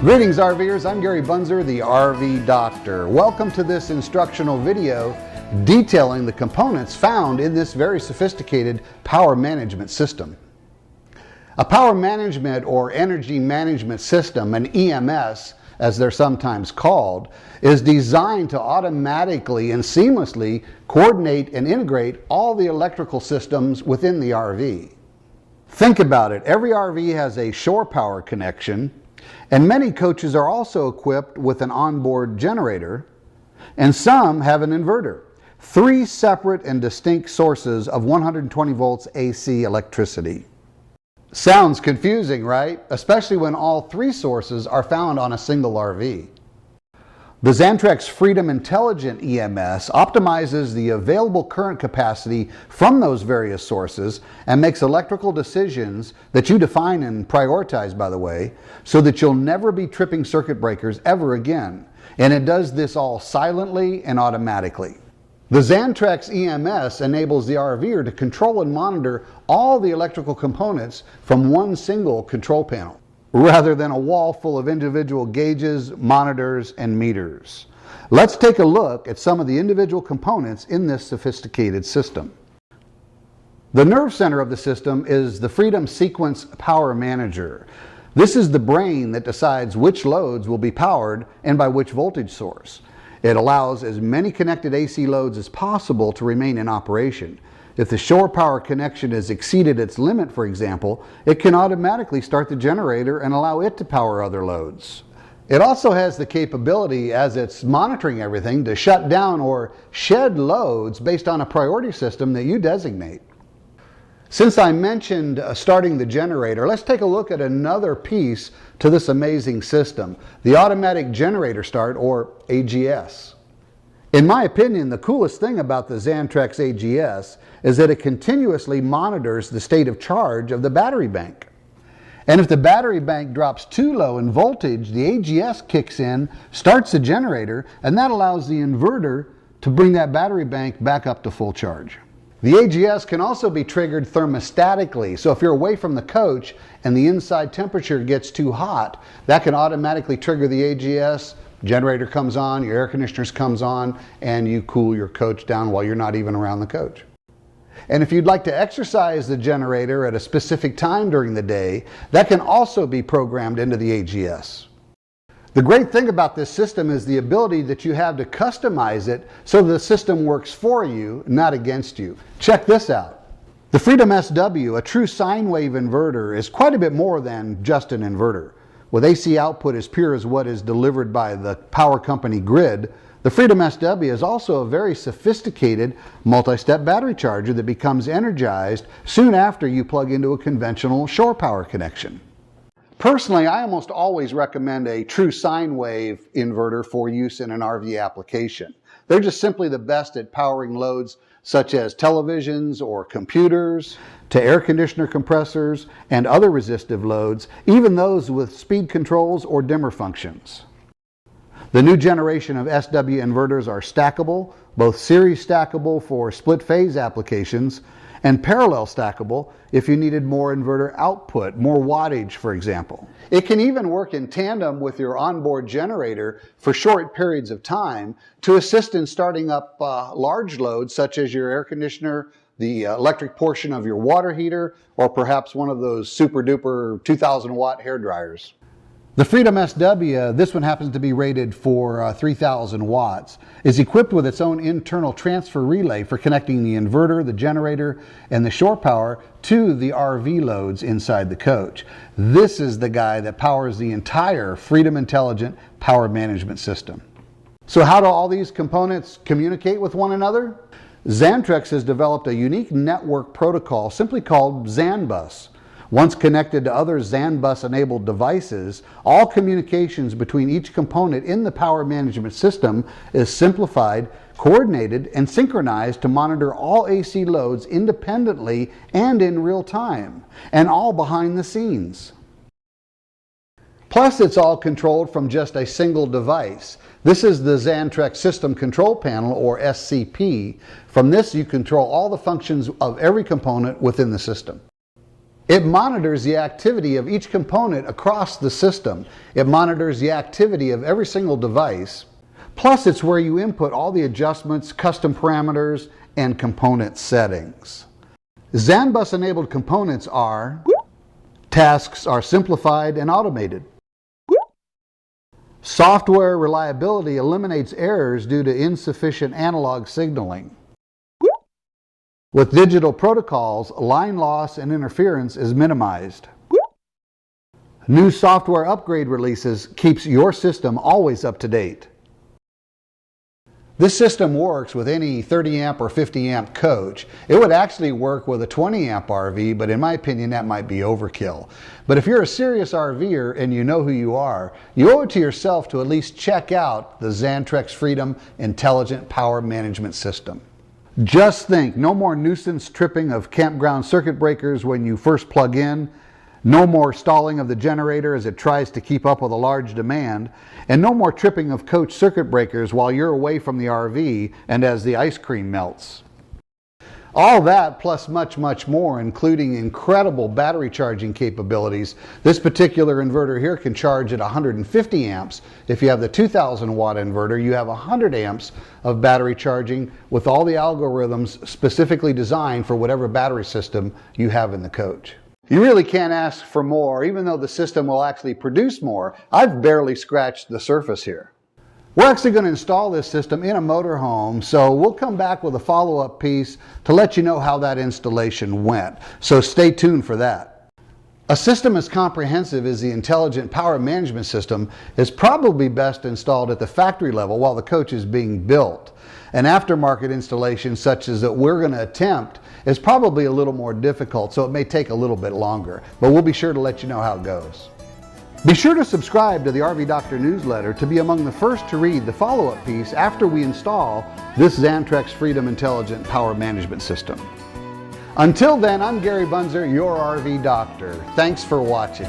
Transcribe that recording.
Greetings RVers, I'm Gary Bunzer, the RV Doctor. Welcome to this instructional video detailing the components found in this very sophisticated power management system. A power management or energy management system, an EMS as they're sometimes called, is designed to automatically and seamlessly coordinate and integrate all the electrical systems within the RV. Think about it, every RV has a shore power connection, and many coaches are also equipped with an onboard generator, and some have an inverter. Three separate and distinct sources of 120 volts AC electricity. Sounds confusing, right? Especially when all three sources are found on a single RV. The Xantrex Freedom Intelligent EMS optimizes the available current capacity from those various sources and makes electrical decisions that you define and prioritize, by the way, so that you'll never be tripping circuit breakers ever again. And it does this all silently and automatically. The Xantrex EMS enables the RVer to control and monitor all the electrical components from one single control panel, rather than a wall full of individual gauges, monitors, and meters. Let's take a look at some of the individual components in this sophisticated system. The nerve center of the system is the Freedom Sequence Power Manager. This is the brain that decides which loads will be powered and by which voltage source. It allows as many connected AC loads as possible to remain in operation. If the shore power connection has exceeded its limit, for example, it can automatically start the generator and allow it to power other loads. It also has the capability, as it's monitoring everything, to shut down or shed loads based on a priority system that you designate. Since I mentioned starting the generator, let's take a look at another piece to this amazing system, the Automatic Generator Start, or AGS. In my opinion, the coolest thing about the Xantrex AGS is that it continuously monitors the state of charge of the battery bank. And if the battery bank drops too low in voltage, the AGS kicks in, starts the generator, and that allows the inverter to bring that battery bank back up to full charge. The AGS can also be triggered thermostatically, so if you're away from the coach and the inside temperature gets too hot, that can automatically trigger the AGS. Generator comes on, your air conditioners comes on, and you cool your coach down while you're not even around the coach. And if you'd like to exercise the generator at a specific time during the day, that can also be programmed into the AGS. The great thing about this system is the ability that you have to customize it so the system works for you, not against you. Check this out. The Freedom SW, a true sine wave inverter, is quite a bit more than just an inverter. With AC output as pure as what is delivered by the power company grid, the Freedom SW is also a very sophisticated multi-step battery charger that becomes energized soon after you plug into a conventional shore power connection. Personally, I almost always recommend a true sine wave inverter for use in an RV application. They're just simply the best at powering loads such as televisions or computers, to air conditioner compressors and other resistive loads, even those with speed controls or dimmer functions. The new generation of SW inverters are stackable, both series stackable for split phase applications and parallel stackable if you needed more inverter output, more wattage, for example. It can even work in tandem with your onboard generator for short periods of time to assist in starting up large loads such as your air conditioner, the electric portion of your water heater, or perhaps one of those super duper 2000 watt hair dryers. The Freedom SW, this one happens to be rated for 3000 watts, is equipped with its own internal transfer relay for connecting the inverter, the generator, and the shore power to the RV loads inside the coach. This is the guy that powers the entire Freedom Intelligent power management system. So how do all these components communicate with one another? Xantrex has developed a unique network protocol simply called Zanbus. Once connected to other Zanbus-enabled devices, all communications between each component in the power management system is simplified, coordinated, and synchronized to monitor all AC loads independently and in real time, and all behind the scenes. Plus, it's all controlled from just a single device. This is the Xantrex System Control Panel, or SCP. From this, you control all the functions of every component within the system. It monitors the activity of each component across the system. It monitors the activity of every single device. Plus, it's where you input all the adjustments, custom parameters, and component settings. Zanbus-enabled components are: tasks are simplified and automated. Software reliability eliminates errors due to insufficient analog signaling. With digital protocols, line loss and interference is minimized. New software upgrade releases keeps your system always up to date. This system works with any 30 amp or 50 amp coach. It would actually work with a 20 amp RV, but in my opinion that might be overkill. But if you're a serious RVer and you know who you are, you owe it to yourself to at least check out the Xantrex Freedom Intelligent Power Management System. Just think, no more nuisance tripping of campground circuit breakers when you first plug in, no more stalling of the generator as it tries to keep up with a large demand, and no more tripping of coach circuit breakers while you're away from the RV and as the ice cream melts. All that plus much, much more, including incredible battery charging capabilities. This particular inverter here can charge at 150 amps. If you have the 2000 watt inverter, you have 100 amps of battery charging with all the algorithms specifically designed for whatever battery system you have in the coach. You really can't ask for more, even though the system will actually produce more. I've barely scratched the surface here. We're actually going to install this system in a motorhome, so we'll come back with a follow-up piece to let you know how that installation went. So stay tuned for that. A system as comprehensive as the Intelligent Power Management System is probably best installed at the factory level while the coach is being built. An aftermarket installation such as that we're going to attempt is probably a little more difficult, so it may take a little bit longer, but we'll be sure to let you know how it goes. Be sure to subscribe to the RV Doctor newsletter to be among the first to read the follow-up piece after we install this Xantrex Freedom Intelligent Power Management System. Until then, I'm Gary Bunzer, your RV Doctor. Thanks for watching.